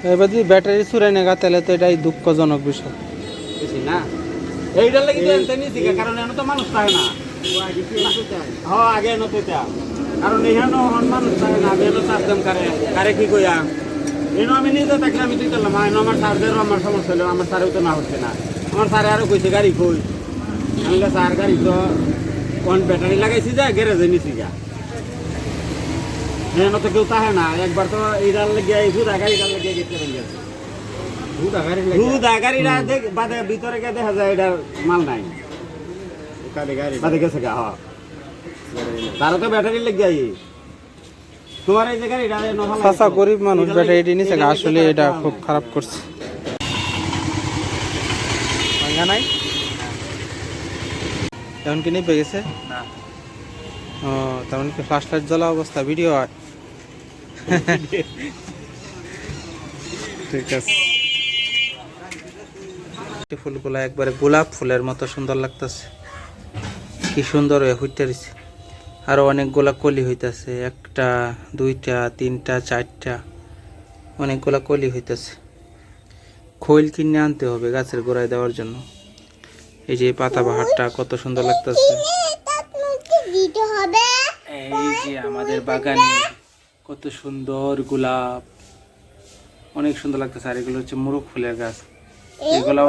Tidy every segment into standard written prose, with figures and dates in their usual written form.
এবার যদি ব্যাটারি চুরাই নেগা তাহলে তো এটাই দুঃখজনক বিষয় বুঝছি না এইটার লাগি তো এনতে নিছি কারণ এনে তো মানুষ থাকে না হ্যাঁ আগে এনে তো তা কারণ এখানে মানুষ থাকে না আমি এনে চাষদাম কারে কি কইয়া এনে আমি নিজে থাকলে আমি তুই করলাম আমার সারদেরও আমার সমস্যা হলো আমার সারেও তো না হচ্ছে না আমার সারে আরো কইছে গাড়ি কই আমি স্যার গাড়ি তো কোন ব্যাটারি লাগাইছি যা গ্যারেজে নিছি যা এনে তো কেউ তাহে না একবার তো এইটার লেগে এই হুদা গাড়িটার লেগে গেছে হুদা গাড়িটা দেখ বাদে ভিতরে গিয়ে দেখা যায় এটার মাল নাই বাদে গেছে গা হ্যাঁ তারও তো ব্যাটারি লেগে যাই তোমার এই যে গাড়িটা চাচা গরিব মানুষ ব্যাটারি নিছে আসলে এটা খুব খারাপ করছে ভাঙা নাই এখন কি নিয়ে গেছে না ও তার মানে কি ফ্ল্যাশ লাইট জ্বলা অবস্থা ভিডিও হয় ঠিক আছে ফুলগুলা একবারে গোলাপ ফুলের মতো সুন্দর লাগতেছে কি সুন্দর হয়ে ফুটতেছে আরো অনেকগুলা কলি হইতাছে একটা দুইটা তিনটা চারটা অনেকগুলা কলি হইতাছে খৈল কিনে আনতে হবে গাছের গোড়ায় দেওয়ার জন্য এই যে পাতা বাহারটা কত সুন্দর লাগতেছে এই যে আমাদের বাগানে কত সুন্দর গোলাপ অনেক সুন্দর লাগতেছে আর এগুলো হচ্ছে মুরুখ ফুলের গাছ এগুলো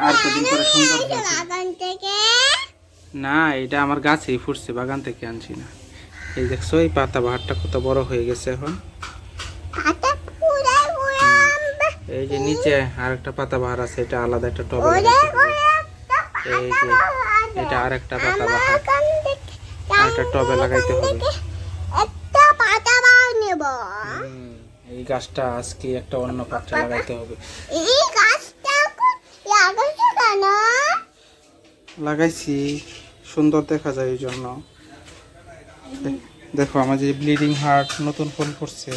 আর কদিন পরে সুন্দর না এটা আমার গাছেই ফুটছে বাগান থেকে আনছি না এই দেখছো এই পাতা বাহারটা কত বড় হয়ে গেছে এখন এই যে নিচে আর একটা পাতা বাহার আছে এটা আলাদা একটা টবে এই যে এটা আর একটা পাতা বাহার একটা টবে লাগাইতে হবে এই গাছটা আজকে একটা অন্য পাত্রে লাগাইতে হবে লাগাইছি সুন্দর দেখা যায় এই জন্য দেখো আমার যে ব্লিডিং হার্ট নতুন ফুল করছে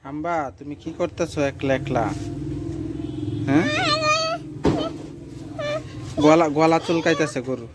হাম্বা তুমি কি করতেছো একলা একলা হ্যাঁ গলা গলা চুলকাইতেছে গরু